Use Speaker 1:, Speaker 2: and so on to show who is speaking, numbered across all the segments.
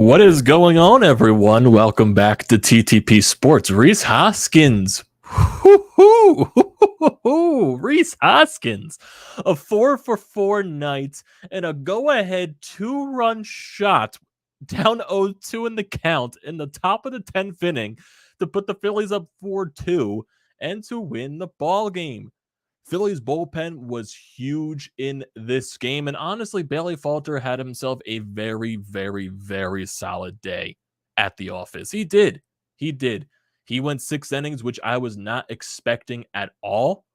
Speaker 1: What is going on, everyone? Welcome back to TTP Sports. Rhys Hoskins. Rhys Hoskins. A 4-for-4 night and a go-ahead 2-run shot down 0-2 in the count in the top of the 10th inning to put the Phillies up 4-2 and to win the ball game. Phillies bullpen was huge in this game, and honestly, Bailey Falter had himself a very, very, very solid day at the office. He did. He went 6 innings, which I was not expecting at all.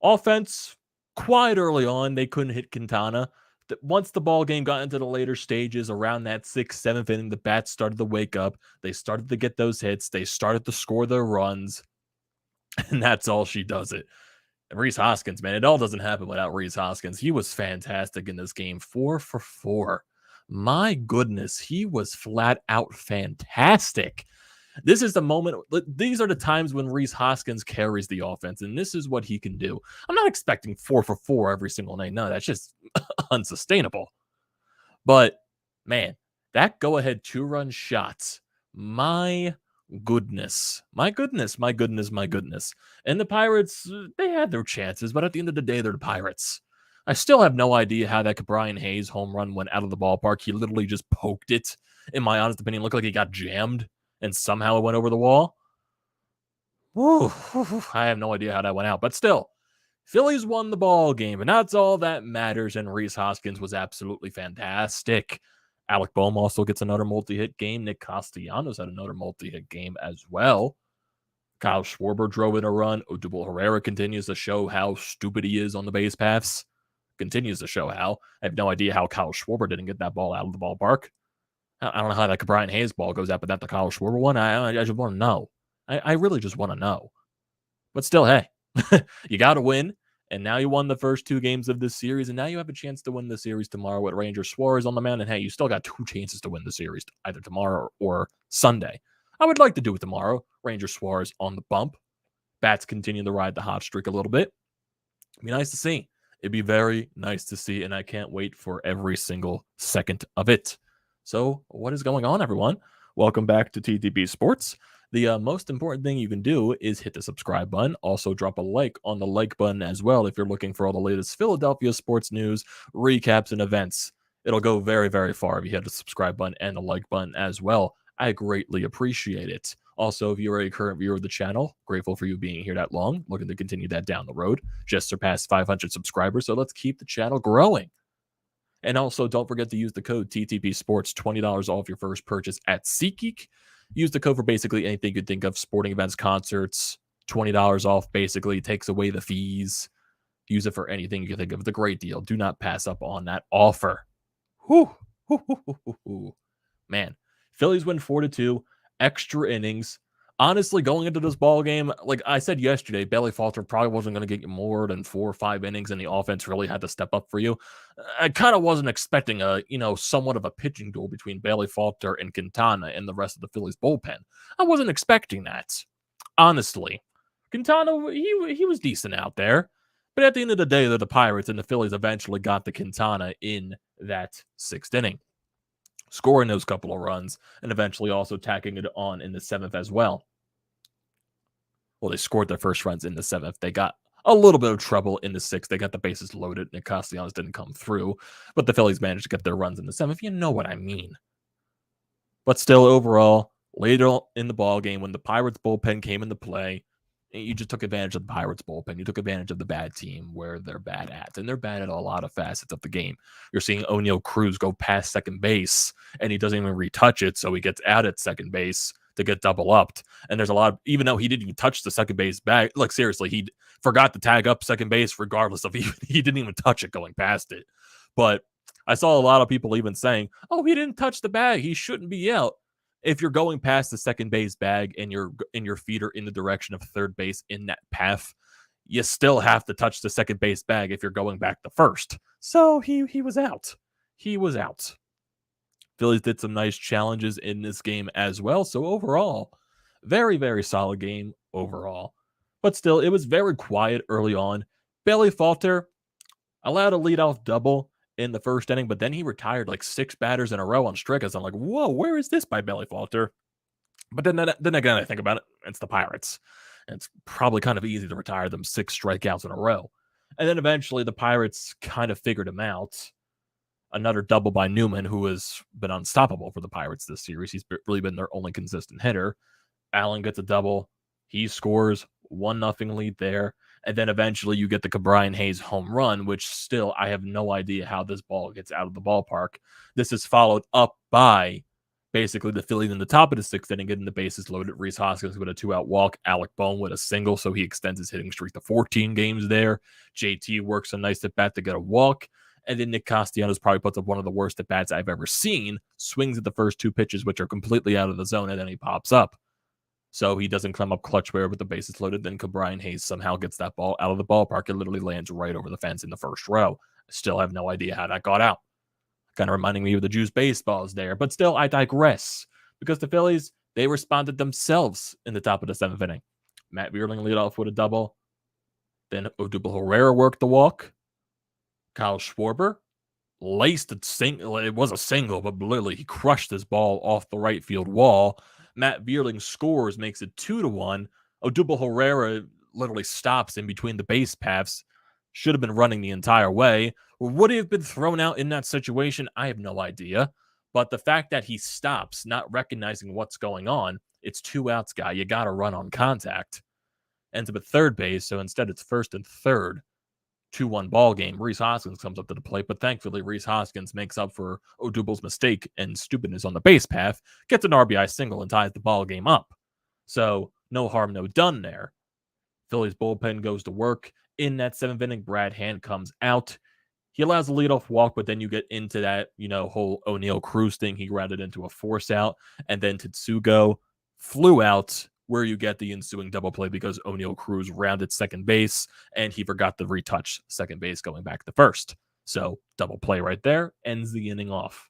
Speaker 1: Offense, quiet early on. They couldn't hit Quintana. Once the ball game got into the later stages, around that 6th, 7th inning, the bats started to wake up. They started to get those hits. They started to score their runs. And that's all she does it. And Rhys Hoskins, man, it all doesn't happen without Rhys Hoskins. He was fantastic in this game, 4-for-4. My goodness, he was flat out fantastic. This is the moment. These are the times when Rhys Hoskins carries the offense, and this is what he can do. I'm not expecting 4-for-4 every single night. No, that's just unsustainable. But, man, that go-ahead 2-run shots, my goodness. And the Pirates, they had their chances, but at the end of the day, they're the Pirates. I still have no idea how that Brian Hayes home run went out of the ballpark. He literally just poked it. In my honest opinion, it looked like he got jammed, and somehow it went over the wall. I have no idea how that went out, but still, Phillies won the ball game, and that's all that matters, and Rhys Hoskins was absolutely fantastic. Alec Boehm also gets another multi-hit game. Nick Castellanos had another multi-hit game as well. Kyle Schwarber drove in a run. Odubel Herrera continues to show how stupid he is on the base paths. Continues to show how. I have no idea how Kyle Schwarber didn't get that ball out of the ballpark. I don't know how that Brian Hayes ball goes out, but that the Kyle Schwarber one, I just want to know. I really just want to know. But still, hey, you got to win. And now you won the first 2 games of this series, and now you have a chance to win the series tomorrow with Ranger Suarez on the mound. And hey, you still got 2 chances to win the series, either tomorrow or Sunday. I would like to do it tomorrow. Ranger Suarez on the bump. Bats continue to ride the hot streak a little bit. It'd be nice to see. It'd be very nice to see, and I can't wait for every single second of it. So what is going on, everyone? Welcome back to TTP Sports. The most important thing you can do is hit the subscribe button. Also, drop a like on the like button as well if you're looking for all the latest Philadelphia sports news, recaps, and events. It'll go very, very far if you hit the subscribe button and the like button as well. I greatly appreciate it. Also, if you're a current viewer of the channel, grateful for you being here that long. Looking to continue that down the road. Just surpassed 500 subscribers, so let's keep the channel growing. And also, don't forget to use the code TTPSPORTS, $20 off your first purchase at SeatGeek. Use the code for basically anything you could think of, sporting events, concerts, $20 off basically, takes away the fees. Use it for anything you can think of. It's a great deal. Do not pass up on that offer. Man, Phillies win 4-2, extra innings. Honestly, going into this ball game, like I said yesterday, Bailey Falter probably wasn't going to get you more than 4 or 5 innings, and the offense really had to step up for you. I kind of wasn't expecting a, somewhat of a pitching duel between Bailey Falter and Quintana and the rest of the Phillies bullpen. I wasn't expecting that, honestly. Quintana, he was decent out there, but at the end of the day, they're the Pirates, and the Phillies eventually got the Quintana in that 6th inning, scoring those couple of runs, and eventually also tacking it on in the 7th as well. Well, they scored their first runs in the 7th. They got a little bit of trouble in the 6th. They got the bases loaded, and Castellanos didn't come through. But the Phillies managed to get their runs in the 7th. You know what I mean. But still, overall, later in the ball game, when the Pirates bullpen came into play, you just took advantage of the Pirates bullpen. You took advantage of the bad team where they're bad at. And they're bad at a lot of facets of the game. You're seeing O'Neal Cruz go past second base, and he doesn't even retouch it, so he gets out at second base to get double upped. And there's a lot of, even though he didn't even touch the second base bag, like seriously, he forgot to tag up second base regardless of he didn't even touch it going past it. But I saw a lot of people even saying, oh, he didn't touch the bag, he shouldn't be out. If you're going past the second base bag and your feet are in the direction of third base in that path, you still have to touch the second base bag if you're going back to first. So he was out. He was out. Phillies did some nice challenges in this game as well. So overall, very, very solid game overall. But still, it was very quiet early on. Bailey Falter allowed a leadoff double in the first inning, but then he retired like 6 batters in a row on strikeouts. I'm like, whoa, where is this by Bailey Falter? But then again, I think about it, it's the Pirates. And it's probably kind of easy to retire them 6 strikeouts in a row. And then eventually the Pirates kind of figured him out. Another double by Newman, who has been unstoppable for the Pirates this series. He's really been their only consistent hitter. Allen gets a double. He scores 1-0 lead there. And then eventually you get the Cabrian Hayes home run, which still I have no idea how this ball gets out of the ballpark. This is followed up by basically the Phillies in the top of the 6th inning getting the bases loaded. Rhys Hoskins with a 2-out walk. Alec Bohm with a single, so he extends his hitting streak to 14 games there. JT works a nice at bat to get a walk. And then Nick Castellanos probably puts up one of the worst at bats I've ever seen. Swings at the first 2 pitches, which are completely out of the zone, and then he pops up. So he doesn't climb up clutch where with the bases loaded. Then Cabrian Hayes somehow gets that ball out of the ballpark. It literally lands right over the fence in the first row. I still have no idea how that got out. Kind of reminding me of the Juice baseballs there. But still, I digress. Because the Phillies, they responded themselves in the top of the 7th inning. Matt Vierling lead off with a double. Then Odubel Herrera worked the walk. Kyle Schwarber laced a single. It was a single, but literally he crushed this ball off the right field wall. Matt Vierling scores, makes it 2-1. Odubel Herrera literally stops in between the base paths. Should have been running the entire way. Would he have been thrown out in that situation? I have no idea. But the fact that he stops, not recognizing what's going on, it's 2 outs, guy. You got to run on contact. Ends up at third base, so instead it's first and third. 2-1 ball game. Rhys Hoskins comes up to the plate, but thankfully Rhys Hoskins makes up for Odubel's mistake and stupidness on the base path, gets an RBI single and ties the ball game up. So no harm, no done there. Phillies bullpen goes to work. In that 7th inning, Brad Hand comes out. He allows a leadoff walk, but then you get into that, whole O'Neill Cruz thing. He grounded into a force out, and then Tetsugo flew out, where you get the ensuing double play because O'Neill Cruz rounded second base and he forgot to retouch second base going back to first. So double play right there ends the inning off.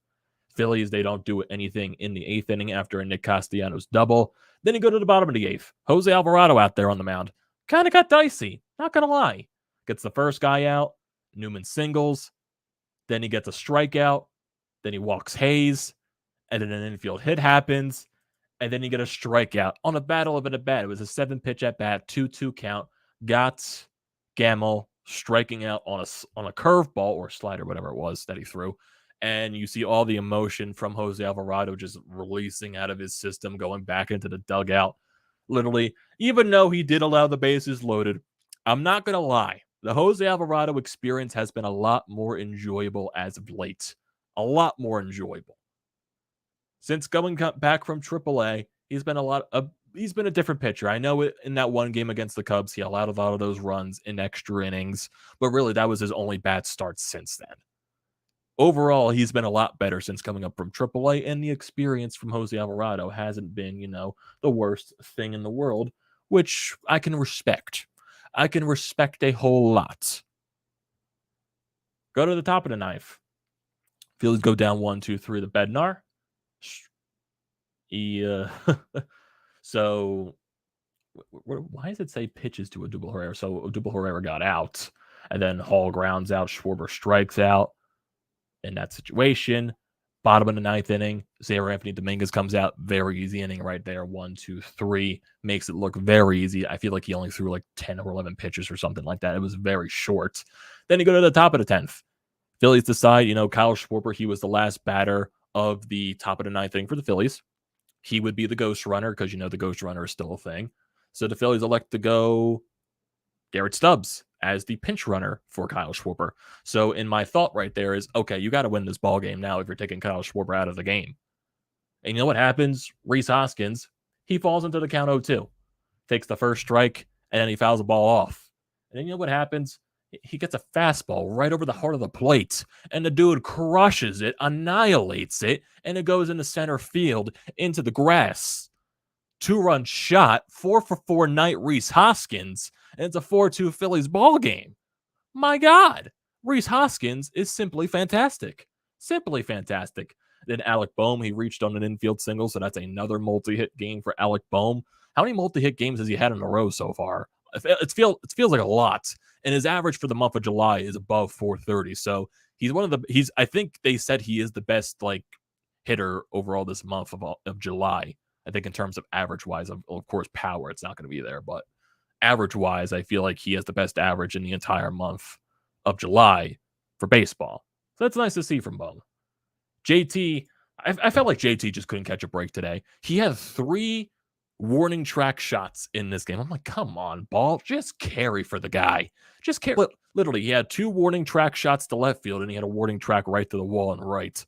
Speaker 1: Phillies, they don't do anything in the 8th inning after a Nick Castellanos double. Then you go to the bottom of the 8th. Jose Alvarado out there on the mound. Kind of got dicey, not going to lie. Gets the first guy out. Newman singles. Then he gets a strikeout. Then he walks Hayes. And then an infield hit happens. And then you get a strikeout on a battle of an at bat. It was a 7-pitch at bat, 2-2 count. Got Gamel striking out on a curveball or slider, whatever it was that he threw. And you see all the emotion from Jose Alvarado just releasing out of his system, going back into the dugout. Literally, even though he did allow the bases loaded, I'm not going to lie. The Jose Alvarado experience has been a lot more enjoyable as of late. A lot more enjoyable. Since going back from AAA, he's been a different pitcher. I know in that one game against the Cubs, he allowed a lot of those runs in extra innings, but really that was his only bad start since then. Overall, he's been a lot better since coming up from AAA, and the experience from Jose Alvarado hasn't been, the worst thing in the world, which I can respect. I can respect a whole lot. Go to the top of the 9th. Phillies go down 1-2-3 to Bednar. So why does it say pitches to Odubel Herrera? So Odubel Herrera got out, and then Hall grounds out. Schwarber strikes out in that situation. Bottom of the 9th inning, Xavier Anthony Dominguez comes out. Very easy inning right there. 1-2-3 makes it look very easy. I feel like he only threw like 10 or 11 pitches or something like that. It was very short. Then you go to the top of the 10th. Phillies decide, Kyle Schwarber, he was the last batter of the top of the 9th inning for the Phillies. He would be the ghost runner because, the ghost runner is still a thing. So the Phillies elect to go Garrett Stubbs as the pinch runner for Kyle Schwarber. So in my thought right there is, okay, you got to win this ball game now if you're taking Kyle Schwarber out of the game. And you know what happens? Rhys Hoskins, he falls into the count 0-2. Takes the first strike, and then he fouls the ball off. And then you know what happens? He gets a fastball right over the heart of the plate, and the dude crushes it, annihilates it, and it goes into center field into the grass. 2-run shot, 4-for-4 night Rhys Hoskins, and it's a 4-2 Phillies ball game. My God, Rhys Hoskins is simply fantastic. Simply fantastic. Then Alec Bohm, he reached on an infield single, so that's another multi-hit game for Alec Bohm. How many multi-hit games has he had in a row so far? It feels like a lot. And his average for the month of July is above 430. So I think they said he is the best like hitter overall this month of July. I think in terms of average wise, of course, power, it's not going to be there, but average wise, I feel like he has the best average in the entire month of July for baseball. So that's nice to see from Bum. JT, I felt like JT just couldn't catch a break today. He had 3 warning track shots in this game. I'm like, come on, ball, just carry for the guy. Just carry. Literally, he had 2 warning track shots to left field, and he had a warning track right to the wall and right.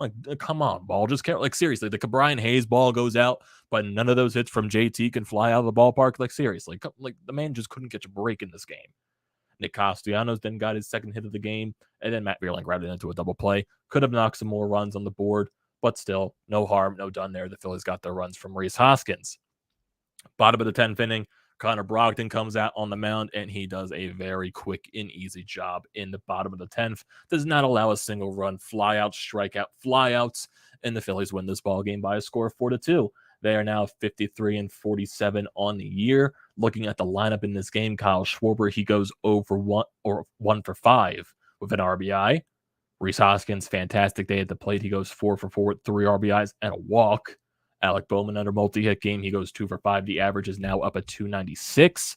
Speaker 1: Like, come on, ball, just carry. Like, seriously, the Brian Hayes ball goes out, but none of those hits from JT can fly out of the ballpark. Like, seriously, like the man just couldn't catch a break in this game. Nick Castellanos then got his second hit of the game, and then Matt Vierling grabbed it into a double play. Could have knocked some more runs on the board, but still, no harm, no done there. The Phillies got their runs from Rhys Hoskins. Bottom of the 10th inning, Connor Brogdon comes out on the mound, and he does a very quick and easy job in the bottom of the 10th. Does not allow a single run, flyout, strikeout, flyouts, and the Phillies win this ball game by a score of 4-2. They are now 53-47 on the year. Looking at the lineup in this game, Kyle Schwarber, he goes 0 for 1 for 5 with an RBI. Rhys Hoskins, fantastic day at the plate. He goes 4 for 4 with 3 RBIs and a walk. Alec Bowman under multi-hit game. He goes 2 for 5. The average is now up at 296.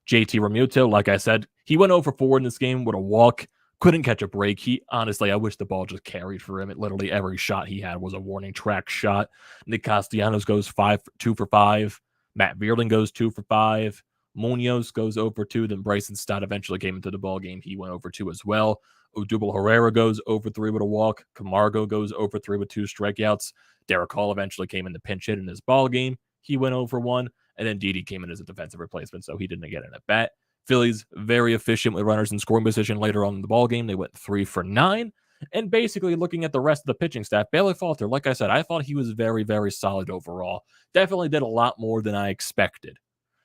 Speaker 1: JT Realmuto, like I said, he went 0 for 4 in this game with a walk. Couldn't catch a break. I wish the ball just carried for him. Literally every shot he had was a warning track shot. Nick Castellanos goes 2 for 5. Matt Vierling goes 2 for 5. Munoz goes 0 for 2. Then Bryce eventually came into the ball game. He went 0 for 2 as well. Odubel Herrera goes 0 for 3 with a walk. Camargo goes 0 for 3 with 2 strikeouts. Derek Hall eventually came in the pinch hit in this ball game. He went 0 for 1. And then Didi came in as a defensive replacement, so he didn't get an at-bat. Phillies very efficient with runners in scoring position later on in the ball game. They went 3 for 9. And basically looking at the rest of the pitching staff, Bailey Falter, like I said, I thought he was very, very solid overall. Definitely did a lot more than I expected.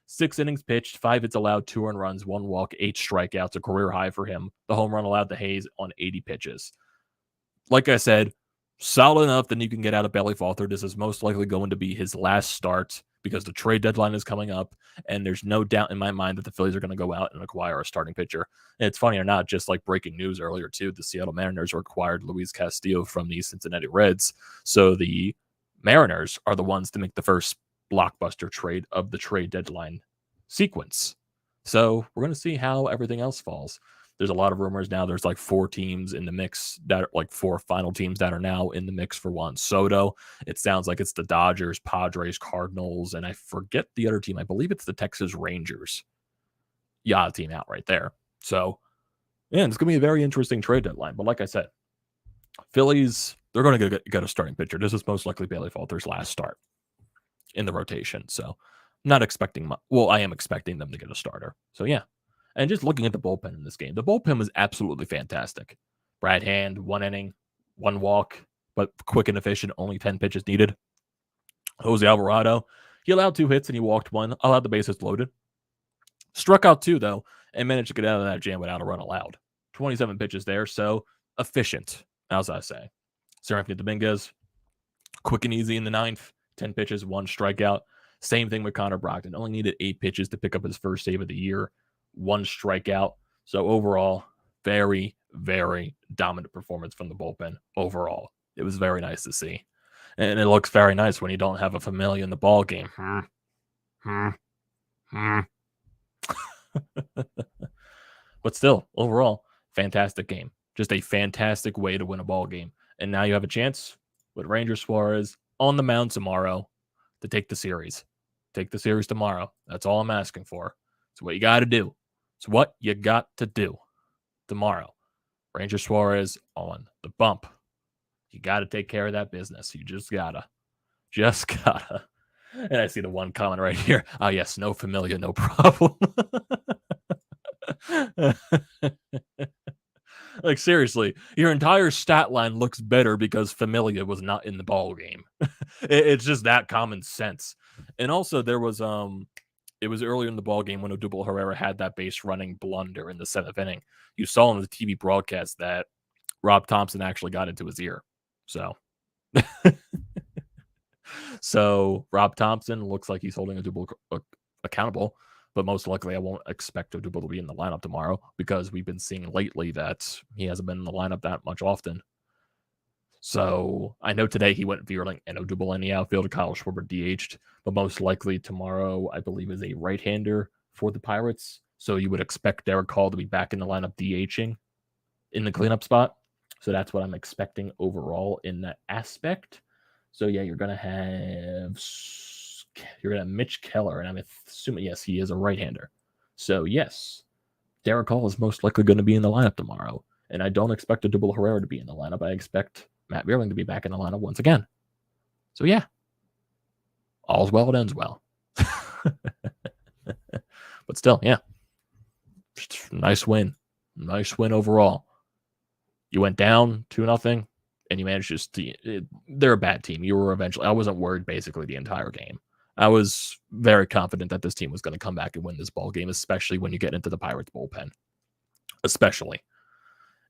Speaker 1: 6 innings pitched, 5 hits allowed, 2 earned runs, 1 walk, 8 strikeouts, a career high for him. The home run allowed to Hayes on 80 pitches. Like I said, solid enough that you can get out of Bailey Falter. This is most likely going to be his last start because the trade deadline is coming up, and there's no doubt in my mind that the Phillies are going to go out and acquire a starting pitcher. And it's funny or not, just like breaking news earlier too, the Seattle Mariners acquired Luis Castillo from the Cincinnati Reds. So the Mariners are the ones to make the first blockbuster trade of the trade deadline sequence. So we're going to see how everything else falls. There's a lot of rumors now. There's like 4 teams in the mix that are like 4 final teams that are now in the mix for Juan Soto. It sounds like it's the Dodgers, Padres, Cardinals, and I forget the other team. I believe it's the Texas Rangers. Yeah, team out right there. So, yeah, it's going to be a very interesting trade deadline. But like I said, Phillies, they're going to get a starting pitcher. This is most likely Bailey Falter's last start in the rotation. So, not expecting much. Well, I am expecting them to get a starter. So, yeah. And just looking at the bullpen in this game, the bullpen was absolutely fantastic. Brad Hand, 1 inning, 1 walk, but quick and efficient, only 10 pitches needed. Jose Alvarado, he allowed 2 hits and he walked 1, allowed the bases loaded. Struck out 2, though, and managed to get out of that jam without a run allowed. 27 pitches there, so efficient, as I say. Sir Anthony Dominguez, quick and easy in the 9th, 10 pitches, 1 strikeout. Same thing with Connor Brogdon. Only needed 8 pitches to pick up his first save of the year. 1 strikeout. So overall, very, very dominant performance from the bullpen overall. It was very nice to see. And it looks very nice when you don't have a Familia in the ball game. But still, overall, fantastic game. Just a fantastic way to win a ball game. And now you have a chance with Ranger Suarez on the mound tomorrow to take the series. Take the series tomorrow. That's all I'm asking for. It's what you got to do. It's what you got to do tomorrow. Ranger Suarez on the bump. You got to take care of that business. You just gotta. Just gotta. And I see the one comment right here. Oh, yes, no Familia, no problem. Like, seriously, your entire stat line looks better because Familia was not in the ball game. It's just that common sense. And also, there was it was earlier in the ball game when Odubel Herrera had that base running blunder in the 7th inning. You saw on the TV broadcast that Rob Thompson actually got into his ear. So Rob Thompson looks like he's holding Odubel accountable. but most likely I won't expect Odubel to be in the lineup tomorrow because we've been seeing lately that he hasn't been in the lineup that much often. So I know today he went Vierling and Odubel in the outfield. Kyle Schwarber DH'd, but most likely tomorrow I believe is a right-hander for the Pirates. So you would expect Derek Hall to be back in the lineup DHing in the cleanup spot. So that's what I'm expecting overall in that aspect. So yeah, you're gonna have Mitch Keller, and I'm assuming yes, he is a right-hander. So yes, Derek Hall is most likely going to be in the lineup tomorrow, and I don't expect Odubel Herrera to be in the lineup. I expect Matt Vierling to be back in the lineup once again. So yeah, all's well that ends well. But still, yeah, nice win overall. You went down 2-0, and you managed to. They're a bad team. You were eventually. I wasn't worried basically the entire game. I was very confident that this team was going to come back and win this ball game, especially when you get into the Pirates bullpen. Especially.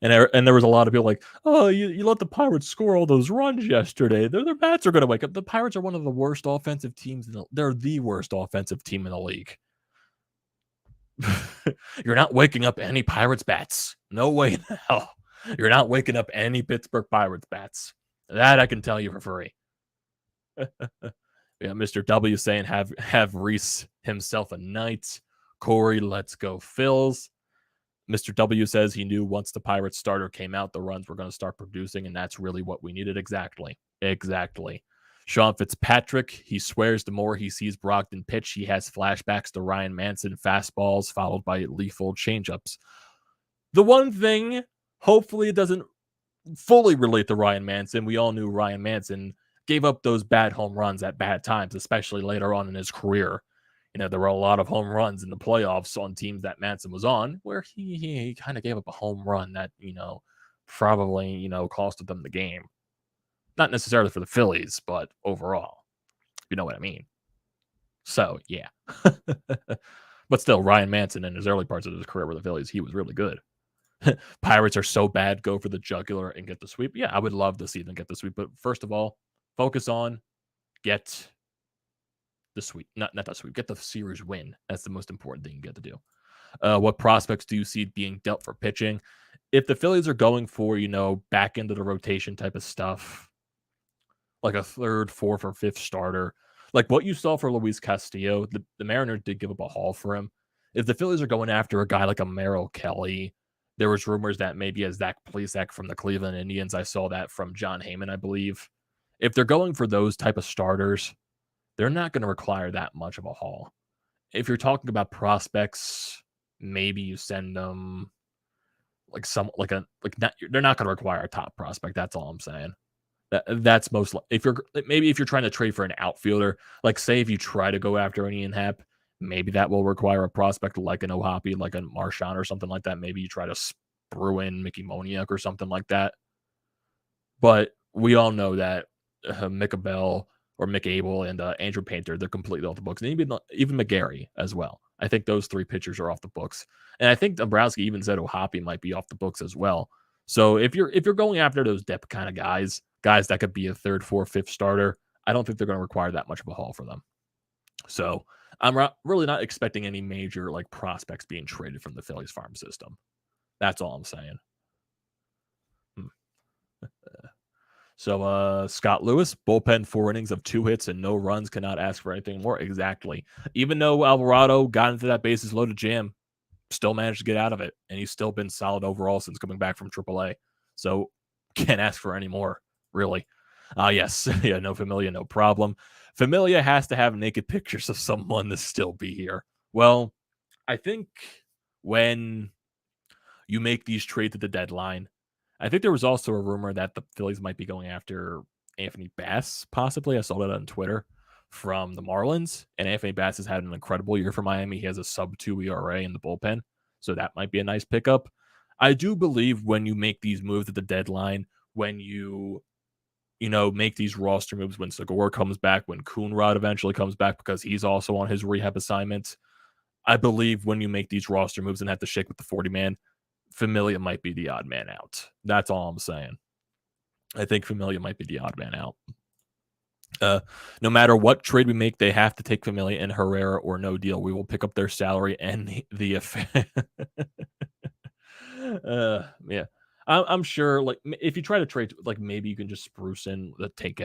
Speaker 1: And there was a lot of people like, oh, you let the Pirates score all those runs yesterday. Their bats are going to wake up. The Pirates are one of the worst offensive teams. They're the worst offensive team in the league. You're not waking up any Pirates bats. No way in hell. You're not waking up any Pittsburgh Pirates bats. That I can tell you for free. Yeah, Mr. W saying have Rhys himself a night. Corey, let's go Phils. Mr. W says he knew once the Pirates starter came out, the runs were going to start producing, and that's really what we needed. Exactly. Sean Fitzpatrick, he swears the more he sees Brogdon pitch, he has flashbacks to Ryan Manson fastballs followed by lethal changeups. The one thing, hopefully it doesn't fully relate to Ryan Manson. We all knew Ryan Manson gave up those bad home runs at bad times, especially later on in his career. There were a lot of home runs in the playoffs on teams that Manson was on where he kind of gave up a home run that, probably, costed them the game. Not necessarily for the Phillies, but overall. You know what I mean? So, yeah. But still, Ryan Manson in his early parts of his career with the Phillies, he was really good. Pirates are so bad, go for the jugular and get the sweep. Yeah, I would love to see them get the sweep. But first of all, focus on get the sweep. Not the sweep. Get the series win. That's the most important thing you get to do. What prospects do you see being dealt for pitching? If the Phillies are going for, back into the rotation type of stuff, like a third, fourth, or fifth starter, like what you saw for Luis Castillo, the Mariners did give up a haul for him. If the Phillies are going after a guy like a Merrell Kelly, there was rumors that maybe a Zack from the Cleveland Indians. I saw that from John Heyman, I believe. If they're going for those type of starters, they're not going to require that much of a haul. If you're talking about prospects, maybe you send them they're not going to require a top prospect. That's all I'm saying. That's most if you're trying to trade for an outfielder, like say if you try to go after an Ian Happ, maybe that will require a prospect like an Ohapi, like a Marchand or something like that. Maybe you try to brew in Mickey Moniak or something like that. But we all know that Mick Abel or Mick Abel and Andrew Painter, they're completely off the books. And even McGarry as well. I think those three pitchers are off the books. And I think Dombrowski even said Ohapi might be off the books as well. So if you're going after those depth kind of guys that could be a third, fourth, fifth starter, I don't think they're going to require that much of a haul for them. So I'm really not expecting any major prospects being traded from the Phillies farm system. That's all I'm saying. So Scott Lewis, bullpen 4 innings of 2 hits and no runs, cannot ask for anything more. Exactly. Even though Alvarado got into that bases loaded jam, still managed to get out of it, and he's still been solid overall since coming back from AAA. So can't ask for any more, really. Yes, yeah, no Familia, no problem. Familia has to have naked pictures of someone to still be here. Well, I think when you make these trades at the deadline, I think there was also a rumor that the Phillies might be going after Anthony Bass, possibly. I saw that on Twitter from the Marlins, and Anthony Bass has had an incredible year for Miami. He has a sub-2 ERA in the bullpen, so that might be a nice pickup. I do believe when you make these moves at the deadline, when you make these roster moves, when Segura comes back, when Coonrod eventually comes back because he's also on his rehab assignment, I believe when you make these roster moves and have to shake with the 40-man, Familia might be the odd man out. That's all I'm saying. I think Familia might be the odd man out. No matter what trade we make, they have to take Familia and Herrera or no deal. We will pick up their salary and the affair. Yeah. I'm sure, like, if you try to trade, like, maybe you can just spruce in take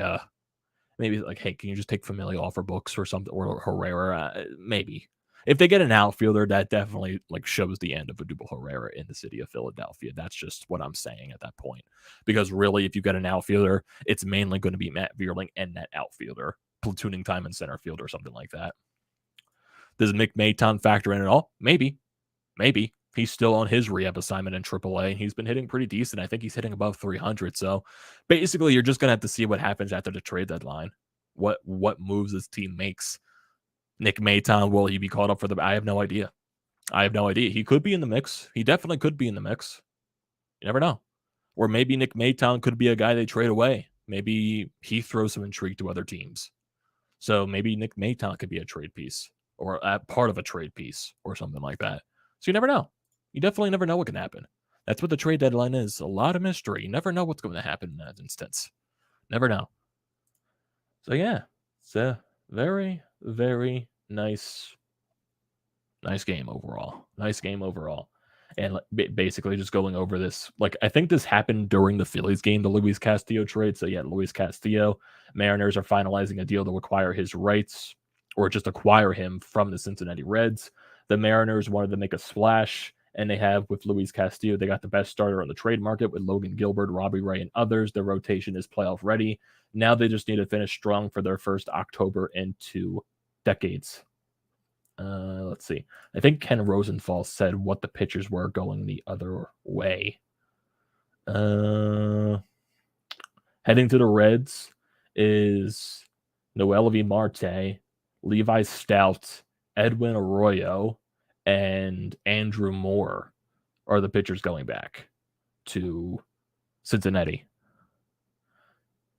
Speaker 1: maybe like, hey, can you just take Familia off our books or something, or Herrera? Maybe. If they get an outfielder, that definitely like shows the end of Odubel Herrera in the city of Philadelphia. That's just what I'm saying at that point. Because really, if you get an outfielder, it's mainly going to be Matt Vierling and that outfielder, platooning time in center field or something like that. Does Mick Maton factor in at all? Maybe. Maybe. He's still on his rehab assignment in AAA. He's been hitting pretty decent. I think he's hitting above 300. So basically, you're just going to have to see what happens after the trade deadline. What moves this team makes. Nick Maton, will he be called up for the... I have no idea. I have no idea. He could be in the mix. He definitely could be in the mix. You never know. Or maybe Nick Maton could be a guy they trade away. Maybe he throws some intrigue to other teams. So maybe Nick Maton could be a trade piece or a part of a trade piece or something like that. So you never know. You definitely never know what can happen. That's what the trade deadline is. A lot of mystery. You never know what's going to happen in that instance. Never know. So yeah, it's a very, very nice game overall. Nice game overall. And basically just going over this, like, I think this happened during the Phillies game, the Luis Castillo trade. So yeah, Luis Castillo, Mariners are finalizing a deal to acquire his rights, or just acquire him from the Cincinnati Reds. The Mariners wanted to make a splash, and they have with Luis Castillo. They got the best starter on the trade market with Logan Gilbert, Robbie Ray, and others. Their rotation is playoff ready. Now they just need to finish strong for their first October in 2 decades. Let's see. I think Ken Rosenthal said what the pitchers were going the other way. Heading to the Reds is Noelvi Marte, Levi Stout, Edwin Arroyo, and Andrew Moore are the pitchers going back to Cincinnati.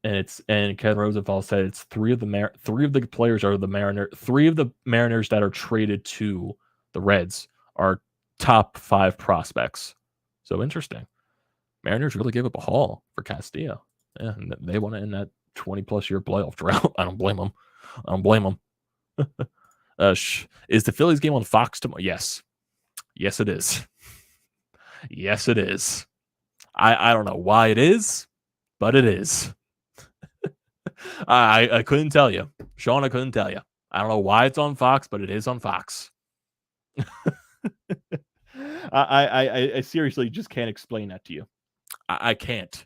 Speaker 1: And Ken Rosenthal said it's three of the players are the Mariners. 3 of the Mariners that are traded to the Reds are top 5 prospects. So interesting. Mariners really gave up a haul for Castillo. Yeah, and they want to end that 20+ year playoff drought. I don't blame them. Is the Phillies game on Fox tomorrow? Yes, it is. Yes, it is. I don't know why it is, but it is. I couldn't tell you. Sean, I couldn't tell you. I don't know why it's on Fox, but it is on Fox. I seriously just can't explain that to you. I can't.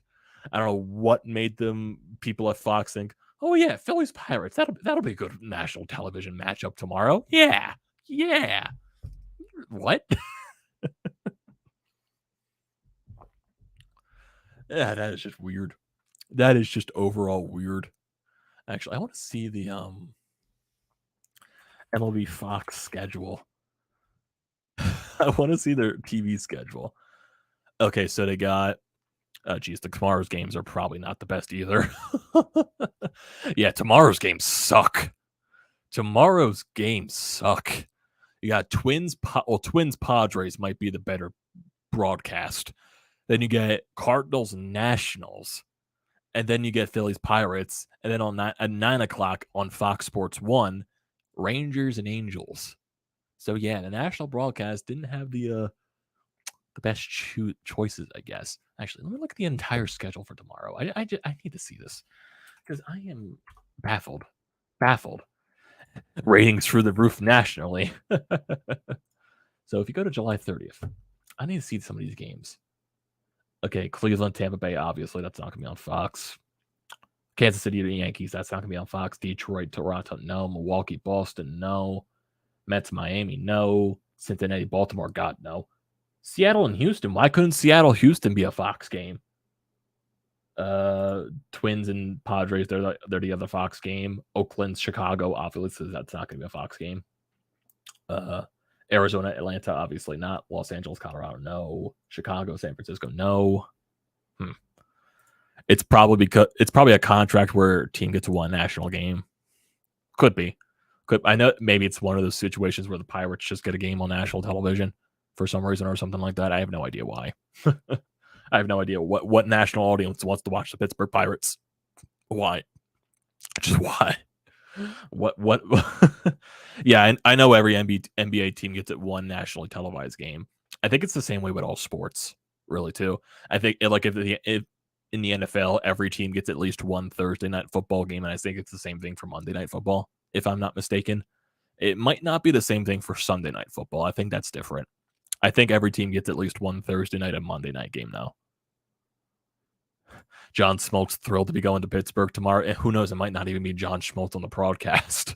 Speaker 1: I don't know what made people at Fox think, oh yeah, Phillies Pirates. That'll be a good national television matchup tomorrow. Yeah. What? Yeah, that is just weird. That is just overall weird. Actually, I want to see the MLB Fox schedule. I want to see their TV schedule. Okay, so they got tomorrow's games are probably not the best either. Yeah, tomorrow's games suck. You got Twins Padres might be the better broadcast. Then you get Cardinals Nationals. And then you get Phillies Pirates. And then at 9 o'clock on Fox Sports 1, Rangers and Angels. So yeah, the national broadcast didn't have the best choices, I guess. Actually, let me look at the entire schedule for tomorrow. I need to see this because I am baffled. Ratings through the roof nationally. So if you go to July 30th, I need to see some of these games. Okay, Cleveland, Tampa Bay, obviously that's not going to be on Fox. Kansas City, the Yankees, that's not going to be on Fox. Detroit, Toronto, no. Milwaukee, Boston, no. Mets, Miami, no. Cincinnati, Baltimore, God, no. Seattle and Houston. Why couldn't Seattle, Houston be a Fox game? Twins and Padres, they're the other Fox game. Oakland, Chicago, obviously that's not going to be a Fox game. Arizona, Atlanta, obviously not. Los Angeles, Colorado, no. Chicago, San Francisco, no. It's probably a contract where a team gets one national game. Could be. I know maybe it's one of those situations where the Pirates just get a game on national television for some reason or something like that. I have no idea why. I have no idea what national audience wants to watch the Pittsburgh Pirates. Why? Just why? What? Yeah, I know every NBA team gets it one nationally televised game. I think it's the same way with all sports, really, too. I think if in the NFL, every team gets at least one Thursday night football game, and I think it's the same thing for Monday Night Football, if I'm not mistaken. It might not be the same thing for Sunday Night Football. I think that's different. I think every team gets at least one Thursday night and Monday night game now. John Smoltz thrilled to be going to Pittsburgh tomorrow. And who knows? It might not even be John Schmaltz on the broadcast.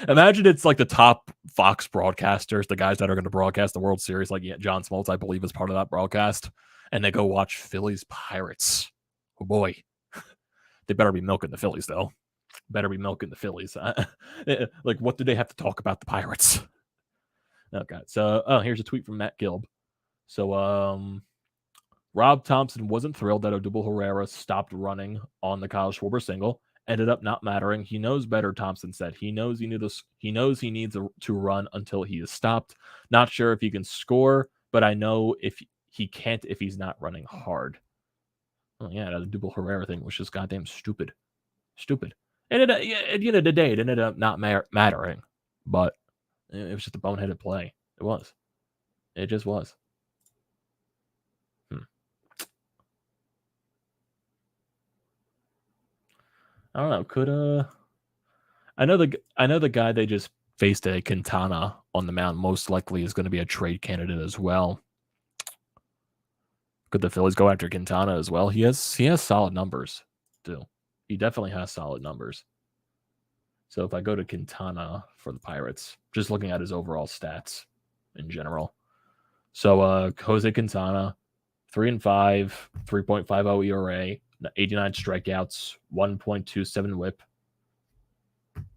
Speaker 1: Imagine it's like the top Fox broadcasters, the guys that are going to broadcast the World Series, like John Smoltz, I believe, is part of that broadcast. And they go watch Phillies Pirates. Oh, boy. They better be milking the Phillies, though. Better be milking the Phillies. Like, what do they have to talk about the Pirates? Okay. So, here's a tweet from Matt Gilb. So, Rob Thompson wasn't thrilled that Odubel Herrera stopped running on the Kyle Schwarber single. Ended up not mattering. He knows better, Thompson said. He knows he needs to run until he is stopped. Not sure if he can score, but I know if he can't if he's not running hard. Oh, yeah, the Odubel Herrera thing was just goddamn stupid. Stupid. And at the end of the day, it ended up not mattering. But it was just a boneheaded play. It was. It just was. I don't know. Could I know the guy they just faced a Quintana on the mound most likely is going to be a trade candidate as well. Could the Phillies go after Quintana as well? He has solid numbers too. He definitely has solid numbers. So if I go to Quintana for the Pirates, just looking at his overall stats in general. So Jose Quintana, 3-5, 3.50 ERA, 89 strikeouts, 1.27 WHIP.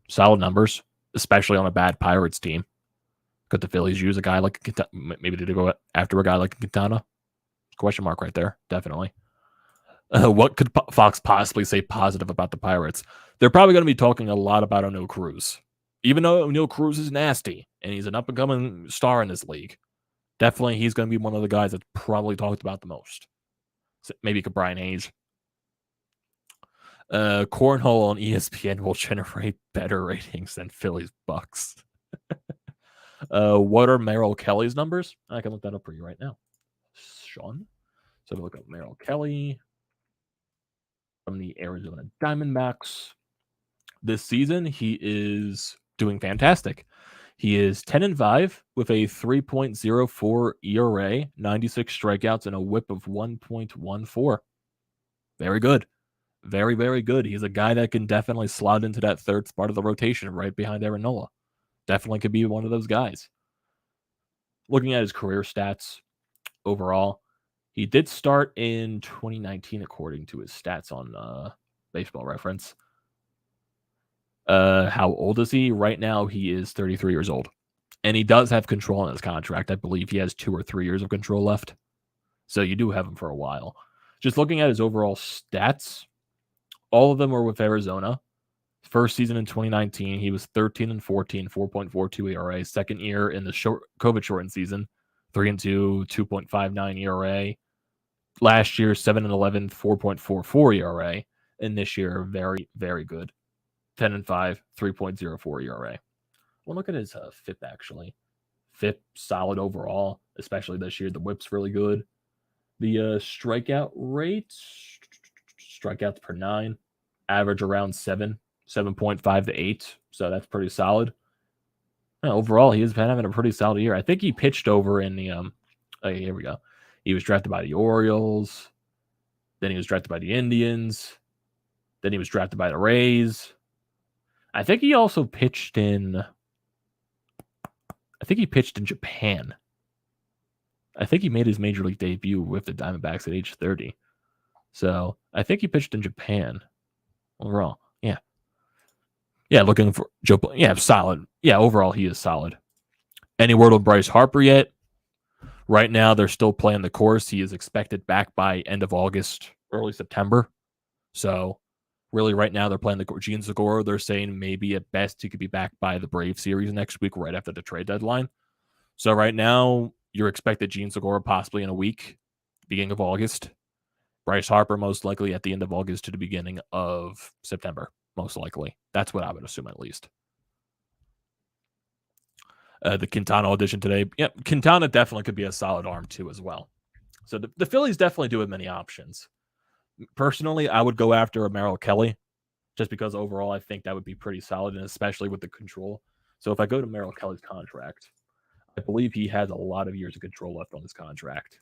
Speaker 1: Solid numbers, especially on a bad Pirates team. Could the Phillies use a guy like Quintana? Maybe to go after a guy like Quintana? Question mark right there. Definitely. What could Fox possibly say positive about the Pirates? They're probably going to be talking a lot about O'Neal Cruz. Even though O'Neal Cruz is nasty and he's an up-and-coming star in this league, definitely he's going to be one of the guys that's probably talked about the most. So maybe Brian Hayes. Cornhole on ESPN will generate better ratings than Phillies Bucks. What are Merrell Kelly's numbers? I can look that up for you right now. Sean. So look up Merrell Kelly from the Arizona Diamondbacks. This season, he is doing fantastic. He is 10-5 with a 3.04 ERA, 96 strikeouts, and a WHIP of 1.14. Very good. Very, very good. He's a guy that can definitely slot into that third spot of the rotation right behind Aaron Nola. Definitely could be one of those guys. Looking at his career stats overall, he did start in 2019 according to his stats on Baseball Reference. How old is he? Right now, he is 33 years old. And he does have control on his contract. I believe he has 2 or 3 years of control left. So you do have him for a while. Just looking at his overall stats, all of them were with Arizona. First season in 2019, he was 13-14, 4.42 ERA. Second year in the COVID-shortened season, 3-2, 2.59 ERA. Last year, 7-11, 4.44 ERA. And this year, very, very good. 10-5, 3.04 ERA. Well, look at his FIP, actually. FIP, solid overall, especially this year. The WHIP's really good. The strikeout rate, strikeouts per 9, average around 7.5 to 8. So that's pretty solid. Overall, he has been having a pretty solid year. I think he pitched over in the here we go. He was drafted by the Orioles. Then he was drafted by the Indians. Then he was drafted by the Rays. I think he also pitched in Japan. I think he made his major league debut with the Diamondbacks at age 30. So I think he pitched in Japan overall. Yeah. Yeah, looking for Joe. Yeah, solid. Yeah, overall, he is solid. Any word on Bryce Harper yet? Right now, they're still playing the course. He is expected back by end of August, early September. So really, right now, they're playing the Gene Segura. They're saying maybe at best he could be back by the Brave series next week, right after the trade deadline. So right now, you're expected Gene Segura possibly in a week, beginning of August. Bryce Harper most likely at the end of August to the beginning of September. most likely. That's what I would assume at least. The Quintana audition today. Yep, Quintana definitely could be a solid arm too as well. So the Phillies definitely do have many options. Personally, I would go after a Merrell Kelly just because overall I think that would be pretty solid, and especially with the control. So if I go to Merrell Kelly's contract, I believe he has a lot of years of control left on his contract.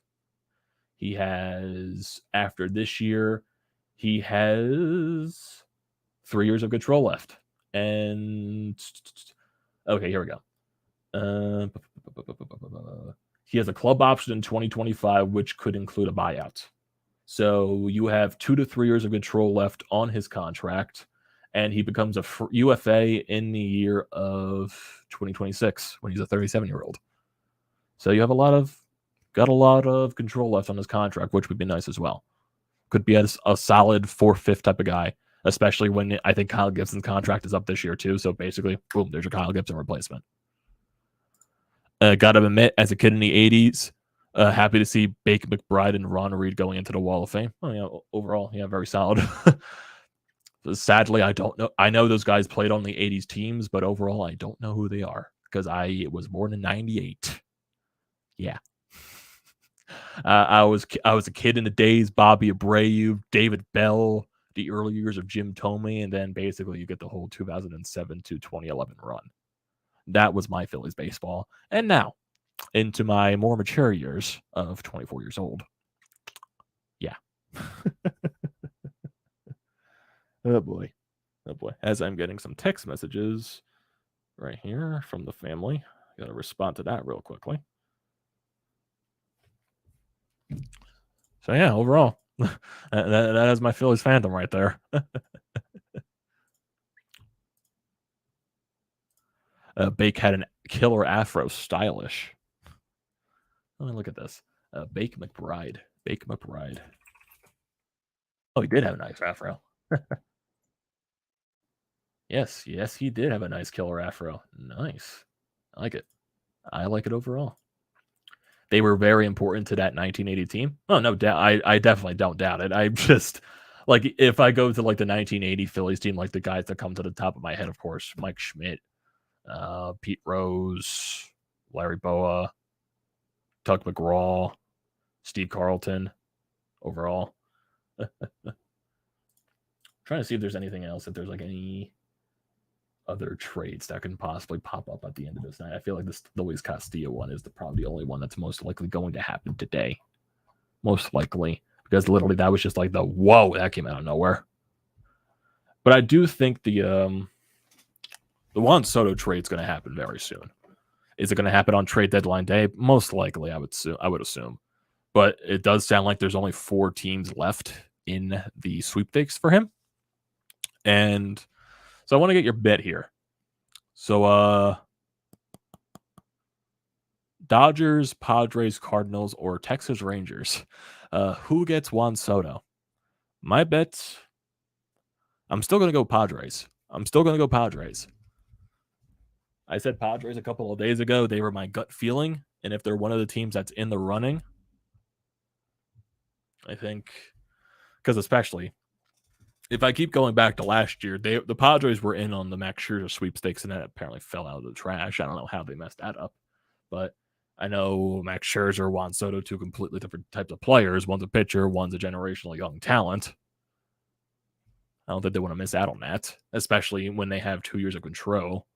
Speaker 1: He has, after this year, he has 3 years of control left. And okay, here we go. He has a club option in 2025, which could include a buyout. So you have 2 to 3 years of control left on his contract, and he becomes a UFA in the year of 2026 when he's a 37-year-old. So you have got a lot of control left on his contract, which would be nice as well. Could be a solid 4/5 type of guy, especially when I think Kyle Gibson's contract is up this year too. So basically, boom, there's your Kyle Gibson replacement. Gotta admit, as a kid in the 80s, happy to see Bake McBride and Ron Reed going into the Wall of Fame. Oh, yeah, overall, yeah, very solid. Sadly, I don't know. I know those guys played on the 80s teams, but overall, I don't know who they are because I was born in 98. Yeah. I was a kid in the days, Bobby Abreu, David Bell, the early years of Jim Thome, and then basically you get the whole 2007 to 2011 run. That was my Phillies baseball. And now, into my more mature years of 24 years old. Yeah. Oh boy. Oh boy. As I'm getting some text messages right here from the family, I gotta respond to that real quickly. So yeah, overall, that is my Phillies fandom right there. Bake had a killer afro, stylish. Let me look at this. Bake McBride. Bake McBride. Oh, he did have a nice afro. Yes, he did have a nice killer afro. Nice. I like it. I like it overall. They were very important to that 1980 team. Oh, no doubt. I definitely don't doubt it. I just, like, if I go to, like, the 1980 Phillies team, like, the guys that come to the top of my head, of course, Mike Schmidt, Pete Rose, Larry Boa, Tuck McGraw, Steve Carlton, overall. Trying to see if there's anything else, if there's, like, any other trades that can possibly pop up at the end of this night. I feel like this Luis Castillo one is probably the only one that's most likely going to happen today. Most likely. Because literally that was just like the whoa, that came out of nowhere. But I do think the Juan Soto trade's going to happen very soon. Is it going to happen on trade deadline day? Most likely, I would assume. But it does sound like there's only 4 teams left in the sweepstakes for him. And so I want to get your bet here. So Dodgers, Padres, Cardinals, or Texas Rangers. Who gets Juan Soto? My bet, I'm still going to go Padres. I said Padres a couple of days ago. They were my gut feeling. And if they're one of the teams that's in the running, I think, because especially if I keep going back to last year, the Padres were in on the Max Scherzer sweepstakes, and that apparently fell out of the trash. I don't know how they messed that up. But I know Max Scherzer, Juan Soto, 2 completely different types of players. One's a pitcher, one's a generational young talent. I don't think they want to miss out on that, especially when they have 2 years of control.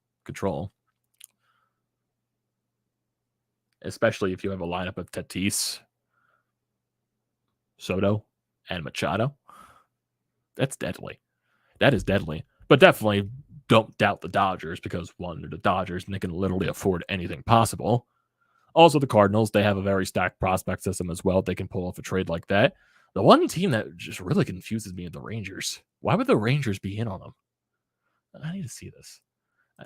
Speaker 1: Especially if you have a lineup of Tatis, Soto, and Machado. That's deadly. That is deadly. But definitely don't doubt the Dodgers because, one, they're the Dodgers and they can literally afford anything possible. Also, the Cardinals, they have a very stacked prospect system as well. They can pull off a trade like that. The one team that just really confuses me is the Rangers. Why would the Rangers be in on them? I need to see this.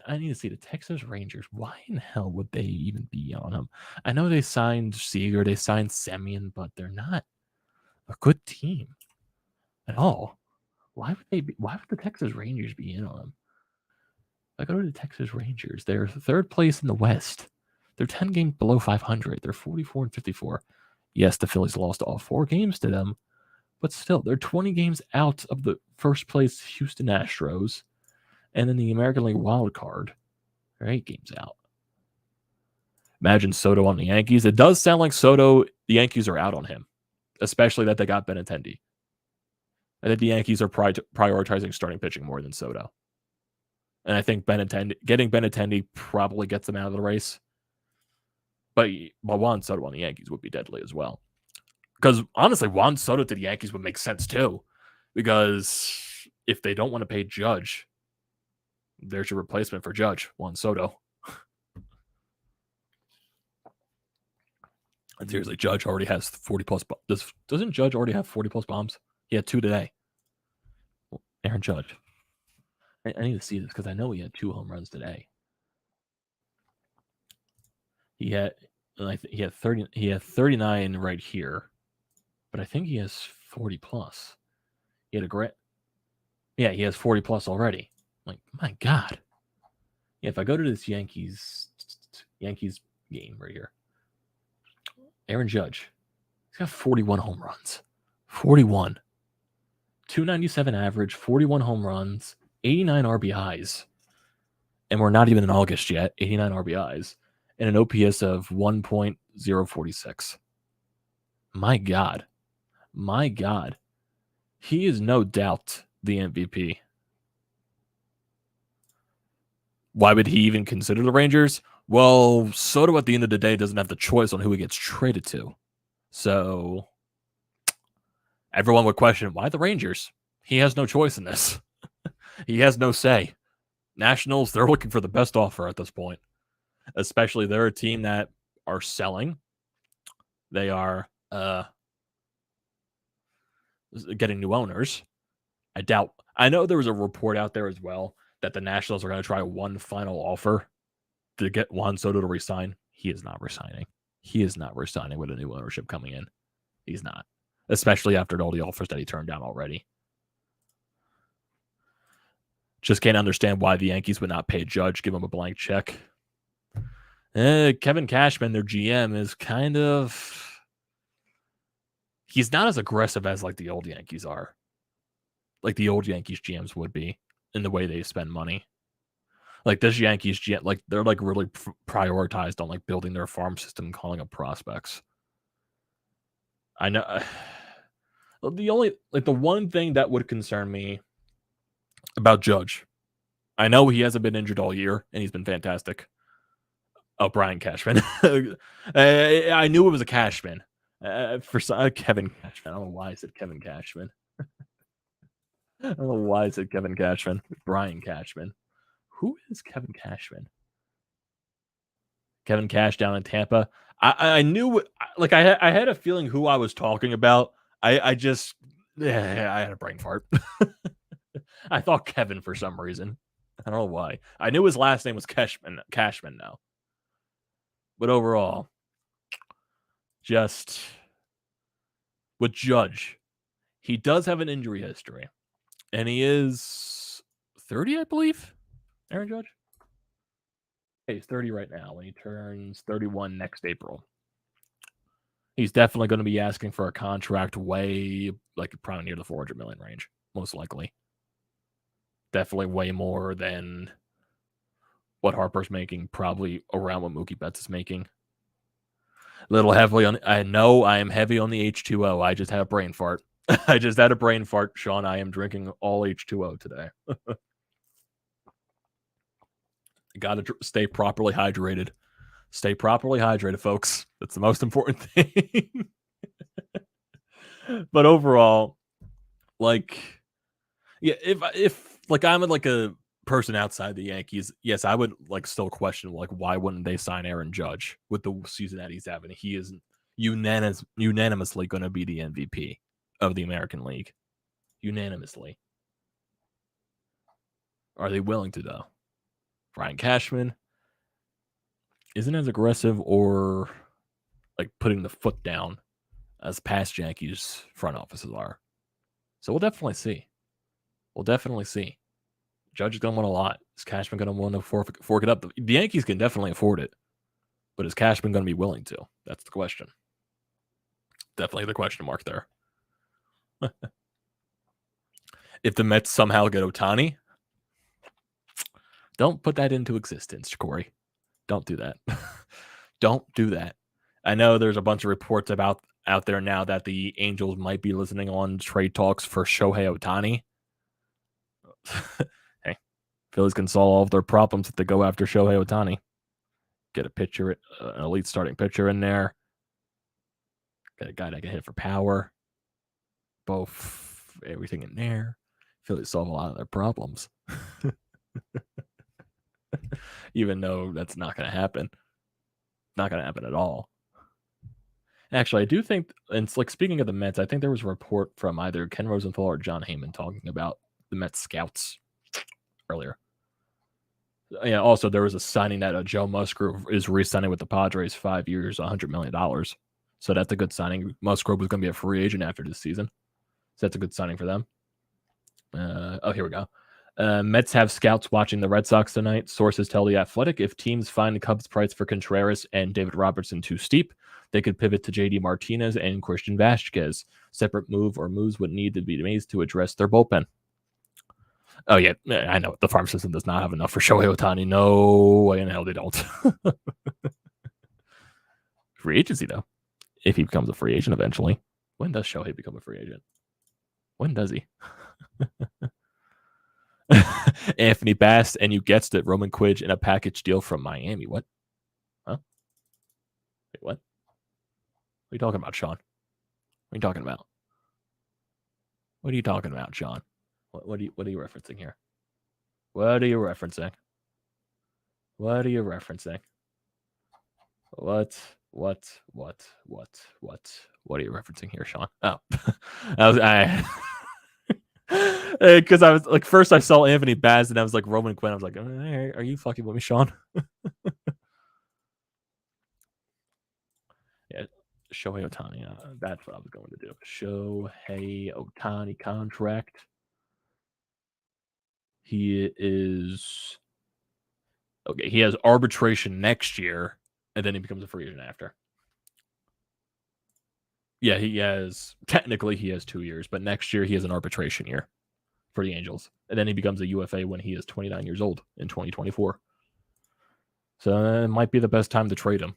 Speaker 1: I need to see the Texas Rangers. Why in hell would they even be on them? I know they signed Seager, they signed Semien, but they're not a good team at all. Why would the Texas Rangers be in on them? If I go to the Texas Rangers, they're 3rd place in the West. They're 10 games below 500. They're 44 and 54. Yes, the Phillies lost all 4 games to them, but still, they're 20 games out of the 1st place Houston Astros And then the American League wild card, they're 8 games out. Imagine Soto on the Yankees. It does sound like Soto, the Yankees are out on him, especially that they got Benintendi. I think the Yankees are prioritizing starting pitching more than Soto. And I think getting Benintendi probably gets them out of the race. But Juan Soto on the Yankees would be deadly as well. Because honestly, Juan Soto to the Yankees would make sense too. Because if they don't want to pay Judge, there's your replacement for Judge, Juan Soto. And seriously, Judge already has 40 plus. Doesn't Judge already have 40 plus bombs? He had 2 today. Aaron Judge. I need to see this because I know he had 2 home runs today. He had 30. He had 39 right here, but I think he has 40 plus. He had a great. Yeah, he has 40 plus already. Like, my God. Yeah, if I go to this Yankees game right here, Aaron Judge, he's got 41 home runs. 41. 297 average, 41 home runs, 89 RBIs. And we're not even in August yet. 89 RBIs. And an OPS of 1.046. My God. My God. He is no doubt the MVP. Why would he even consider the Rangers? Well, Soto at the end of the day doesn't have the choice on who he gets traded to. So everyone would question, why the Rangers? He has no choice in this. He has no say. Nationals, they're looking for the best offer at this point. Especially they're a team that are selling. They are getting new owners. I know there was a report out there as well that the Nationals are going to try one final offer to get Juan Soto to resign. He is not resigning. He is not resigning with a new ownership coming in. He's not. Especially after all the offers that he turned down already. Just can't understand why the Yankees would not pay Judge, give him a blank check. Kevin Cashman, their GM, is kind of... He's not as aggressive as like the old Yankees are. Like the old Yankees GMs would be in the way they spend money. Like this Yankees GM, like they're like really prioritized on like building their farm system and calling up prospects. I know the one thing that would concern me about Judge, I know he hasn't been injured all year and he's been fantastic. Oh, Brian Cashman. I knew it was a Cashman. Kevin Cashman. I don't know why I said Kevin Cashman. I don't know why I said Kevin Cashman. Brian Cashman. Who is Kevin Cashman? Kevin Cash down in Tampa. I knew, like I had a feeling who I was talking about. I had a brain fart. I thought Kevin for some reason. I don't know why. I knew his last name was Cashman now. But overall, just with Judge, he does have an injury history. And he is 30, I believe. Aaron Judge? Okay, he's 30 right now, and he turns 31 next April. He's definitely going to be asking for a contract way, like probably near the $400 million range, most likely. Definitely way more than what Harper's making, probably around what Mookie Betts is making. A little heavily on, I know I am heavy on the H2O. I just had a brain fart. I just had a brain fart, Sean. I am drinking all H2O today. Got to stay properly hydrated. Stay properly hydrated, folks. That's the most important thing. But overall, like, yeah, if like I'm like a person outside the Yankees, yes, I would like still question like why wouldn't they sign Aaron Judge with the season that he's having? He is unanimously going to be the MVP of the American League. Unanimously. Are they willing to though? Brian Cashman isn't as aggressive or like putting the foot down as past Yankees front offices are. So we'll definitely see. We'll definitely see. Judge is going to want a lot. Is Cashman going to want to fork it up? The Yankees can definitely afford it. But is Cashman going to be willing to? That's the question. Definitely the question mark there. If the Mets somehow get Ohtani, Don't put that into existence, Corey. Don't do that. Don't do that. I know there's a bunch of reports out there now that the Angels might be listening on trade talks for Shohei Ohtani. Hey, Phillies can solve all of their problems if they go after Shohei Ohtani. Get a pitcher, an elite starting pitcher in there. Get a guy that can hit for power. Both, everything in there. Phillies solve a lot of their problems. Even though that's not going to happen. Not going to happen at all. Actually, I do think, and it's like speaking of the Mets, I think there was a report from either Ken Rosenthal or John Heyman talking about the Mets scouts earlier. Yeah, also there was a signing that Joe Musgrove is re-signing with the Padres 5 years, $100 million. So that's a good signing. Musgrove was going to be a free agent after this season. So that's a good signing for them. Here we go. Mets have scouts watching the Red Sox tonight. Sources tell The Athletic if teams find the Cubs' price for Contreras and David Robertson too steep, they could pivot to JD Martinez and Christian Vasquez. Separate moves would need to be made to address their bullpen. Oh, yeah, I know. The farm system does not have enough for Shohei Ohtani. No way in hell they don't. Free agency, though. If he becomes a free agent eventually. When does Shohei become a free agent? When does he? Anthony Bass, and you guessed it, Roman Quidge in a package deal from Miami. What? Huh? Wait, what? What are you talking about, Sean? What are you talking about? What are you talking about, Sean? What are you referencing here? What are you referencing? What are you referencing? What are you referencing here, Sean? Oh, because I was like, first I saw Anthony Bass and I was like Roman Quinn. I was like, are you fucking with me, Sean? Yeah, Shohei Ohtani. That's what I was going to do. Shohei Ohtani contract. He is okay. He has arbitration next year, and then he becomes a free agent after. Yeah, he has 2 years, but next year he has an arbitration year for the Angels, and then he becomes a UFA when he is 29 years old in 2024. So it might be the best time to trade him.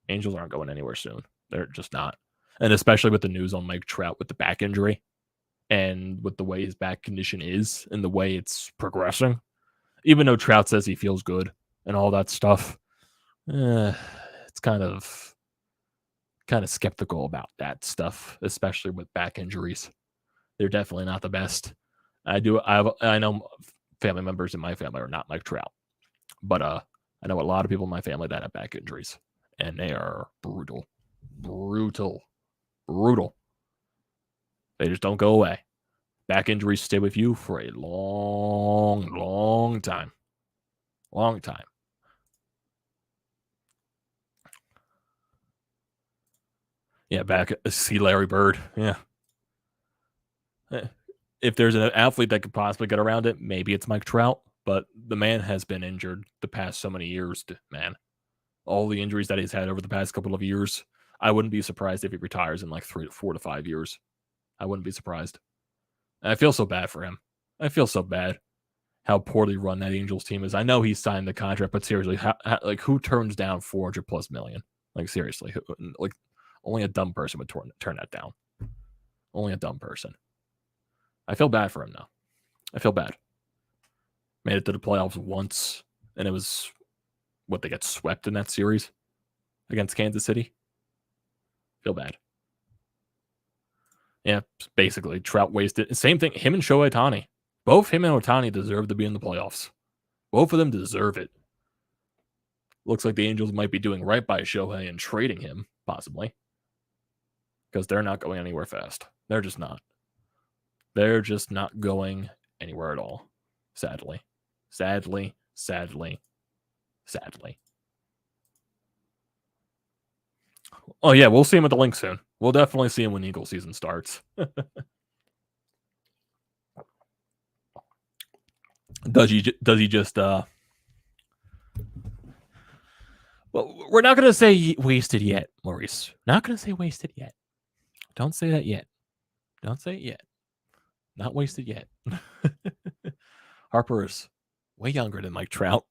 Speaker 1: Angels aren't going anywhere soon. They're just not. And especially with the news on Mike Trout with the back injury and with the way his back condition is and the way it's progressing, even though Trout says he feels good and all that stuff, it's kind of skeptical about that stuff, especially with back injuries. They're definitely not the best. I know family members in my family are not Mike Trout, but I know a lot of people in my family that have back injuries, and they are brutal. They just don't go away. Back injuries stay with you for a long time. Long time. Yeah, see Larry Bird. Yeah. If there's an athlete that could possibly get around it, maybe it's Mike Trout, but the man has been injured the past so many years, man. All the injuries that he's had over the past couple of years, I wouldn't be surprised if he retires in like 4 to 5 years. I wouldn't be surprised. And I feel so bad for him. I feel so bad how poorly run that Angels team is. I know he signed the contract, but seriously, who turns down $400+ million? Like seriously, like only a dumb person would turn that down. Only a dumb person. I feel bad for him now. I feel bad. Made it to the playoffs once, and it was what they got swept in that series against Kansas City. Feel bad. Yeah, basically Trout wasted. Same thing. Him and Shohei Ohtani. Both him and Ohtani deserve to be in the playoffs. Both of them deserve it. Looks like the Angels might be doing right by Shohei and trading him, possibly. Because they're not going anywhere fast. They're just not. They're just not going anywhere at all. Sadly. Oh, yeah, we'll see him at the link soon. We'll definitely see him when Eagle season starts. Does he just well, we're not going to say wasted yet, Maurice. Not going to say wasted yet. Don't say that yet. Don't say it yet. Not wasted yet. Harper is way younger than Mike Trout.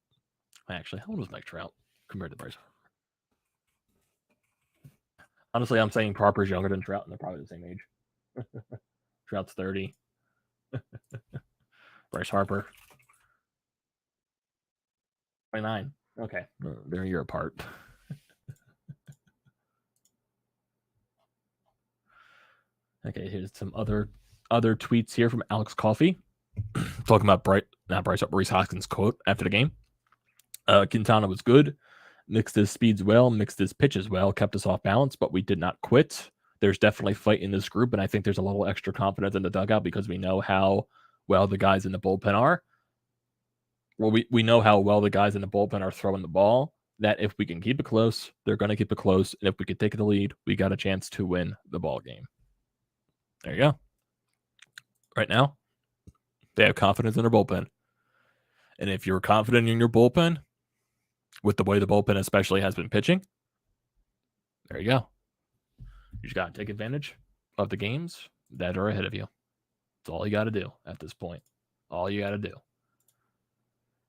Speaker 1: Actually, how old was Mike Trout compared to Bryce? Honestly, I'm saying Harper's younger than Trout, and they're probably the same age. Trout's 30. Bryce Harper, 29. Okay, they're a year apart. Okay, here's some other tweets here from Alex Coffey talking about Rhys Hoskins' quote after the game. Quintana was good, mixed his speeds well, mixed his pitches well, kept us off balance, but we did not quit. There's definitely fight in this group, and I think there's a little extra confidence in the dugout because we know how well the guys in the bullpen are. Well, we know how well the guys in the bullpen are throwing the ball, that if we can keep it close, they're going to keep it close, and if we can take the lead, we got a chance to win the ball game. There you go. Right now, they have confidence in their bullpen. And if you're confident in your bullpen, with the way the bullpen especially has been pitching, there you go. You just got to take advantage of the games that are ahead of you. That's all you got to do at this point. All you got to do.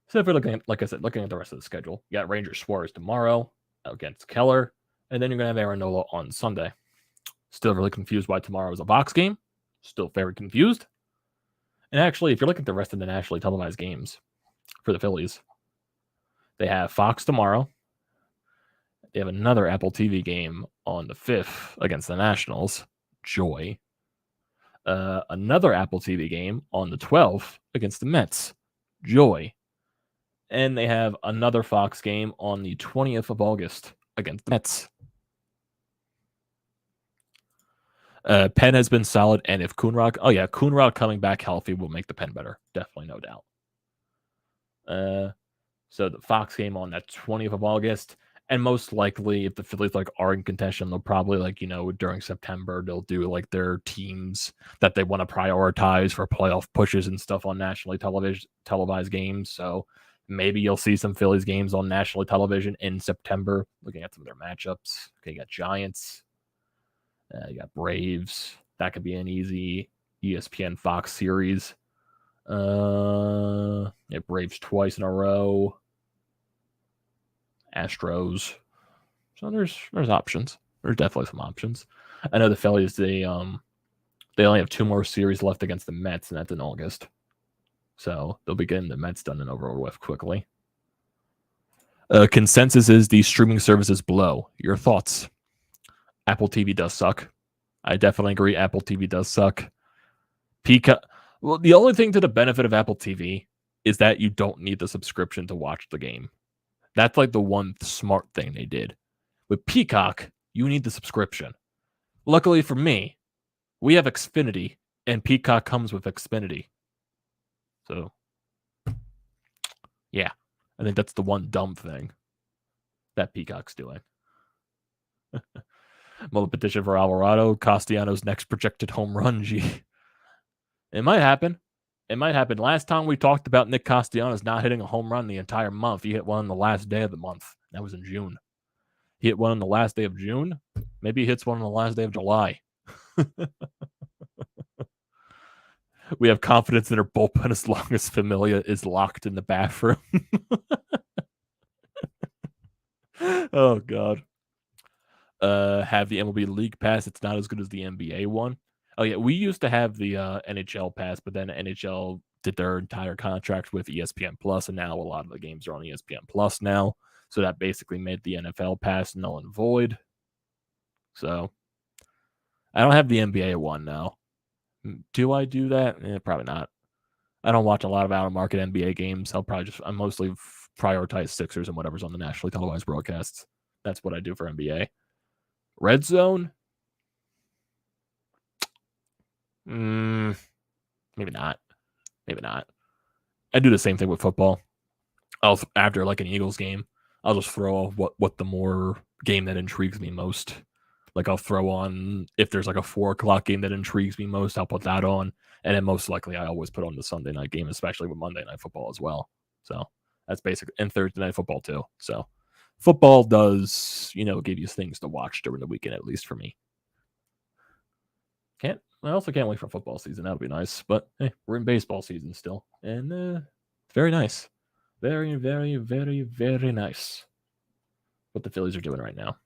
Speaker 1: So if we're looking at, like I said, looking at the rest of the schedule, you got Rangers Suarez tomorrow against Keller, and then you're going to have Nola on Sunday. Still really confused why tomorrow is a box game. Still very confused. And actually, if you're looking at the rest of the nationally televised games for the Phillies, they have Fox tomorrow. They have another Apple TV game on the 5th against the Nationals. Joy. Another Apple TV game on the 12th against the Mets. Joy. And they have another Fox game on the 20th of August against the Mets. Pen has been solid, and if Coonrod coming back healthy will make the pen better. Definitely, no doubt. So the Fox game on that 20th of August, and most likely, if the Phillies are in contention, they'll probably during September they'll do their teams that they want to prioritize for playoff pushes and stuff on nationally televised games. So maybe you'll see some Phillies games on national television in September. Looking at some of their matchups, okay, you got Giants, you got Braves. That could be an easy ESPN Fox series. Braves twice in a row. Astros. So there's options. There's definitely some options. I know the Phillies, they only have 2 more series left against the Mets, and that's in August. So they'll be getting the Mets done and over with quickly. Consensus is the streaming services below. Your thoughts? Apple TV does suck. I definitely agree. Apple TV does suck. Peacock. Well, the only thing to the benefit of Apple TV is that you don't need the subscription to watch the game. That's the one smart thing they did. With Peacock, you need the subscription. Luckily for me, we have Xfinity, and Peacock comes with Xfinity. So, yeah, I think that's the one dumb thing that Peacock's doing. Mullet petition for Alvarado, Castellanos' next projected home run. Gee, it might happen. It might happen. Last time we talked about Nick Castellanos not hitting a home run the entire month, he hit one on the last day of the month. That was in June. He hit one on the last day of June. Maybe he hits one on the last day of July. We have confidence in our bullpen as long as Familia is locked in the bathroom. Oh, God. Have the MLB League Pass. It's not as good as the NBA one. Oh, yeah. We used to have the NHL Pass, but then NHL did their entire contract with ESPN Plus, and now a lot of the games are on ESPN Plus now. So that basically made the NFL Pass null and void. So I don't have the NBA one now. Do I do that? Probably not. I don't watch a lot of out-of-market NBA games. I mostly prioritize Sixers and whatever's on the nationally televised broadcasts. That's what I do for NBA. Red Zone? Maybe not. Maybe not. I do the same thing with football. After an Eagles game, I'll just throw what the more game that intrigues me most. I'll throw on, if there's a 4:00 game that intrigues me most, I'll put that on. And then most likely I always put on the Sunday night game, especially with Monday Night Football as well. So that's basically, and Thursday Night Football too. So football does, give you things to watch during the weekend, at least for me. I also can't wait for football season. That'll be nice. But hey, we're in baseball season still. And it's very nice. Very, very, very, very nice what the Phillies are doing right now.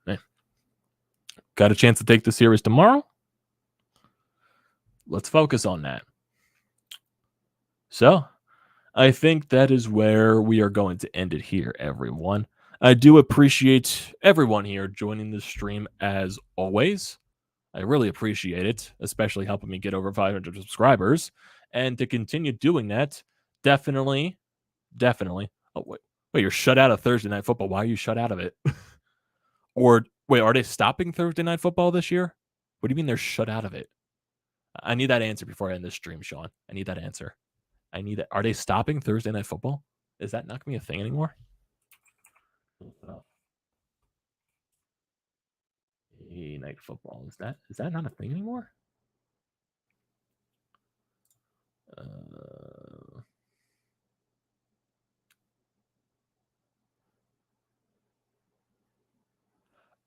Speaker 1: Got a chance to take the series tomorrow? Let's focus on that. So, I think that is where we are going to end it here, everyone. I do appreciate everyone here joining the stream as always. I really appreciate it, especially helping me get over 500 subscribers. And to continue doing that, definitely. Oh, wait, you're shut out of Thursday Night Football. Why are you shut out of it? Or, wait, are they stopping Thursday Night Football this year? What do you mean they're shut out of it? I need that answer before I end this stream, Sean. I need that answer. I need it. Are they stopping Thursday Night Football? Is that not going to be a thing anymore? Night Football. Is that not a thing anymore?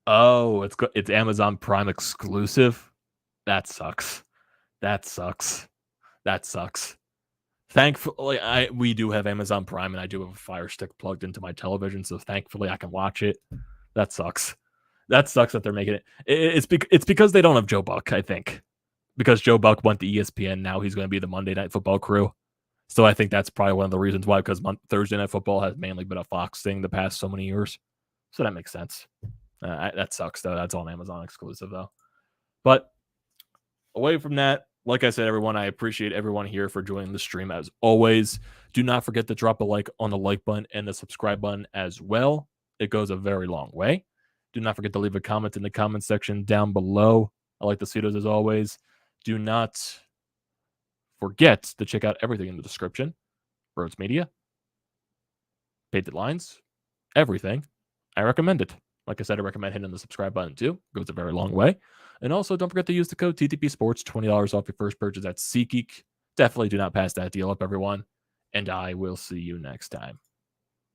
Speaker 1: Oh, it's Amazon Prime exclusive. That sucks. Thankfully, we do have Amazon Prime, and I do have a Fire Stick plugged into my television, so thankfully I can watch it. That sucks. That sucks that they're making it. It's because they don't have Joe Buck, I think. Because Joe Buck went to ESPN, now he's going to be the Monday Night Football crew. So I think that's probably one of the reasons why, because Thursday Night Football has mainly been a Fox thing the past so many years. So that makes sense. That sucks, though. That's all an Amazon exclusive, though. But away from that, like I said, everyone, I appreciate everyone here for joining the stream as always. Do not forget to drop a like on the like button and the subscribe button as well. It goes a very long way. Do not forget to leave a comment in the comment section down below. I like to see those as always. Do not forget to check out everything in the description. BrodesMedia, Painted Lines, everything. I recommend it. Like I said, I recommend hitting the subscribe button too. It goes a very long way. And also, don't forget to use the code TTPSPORTS, $20 off your first purchase at SeatGeek. Definitely do not pass that deal up, everyone. And I will see you next time.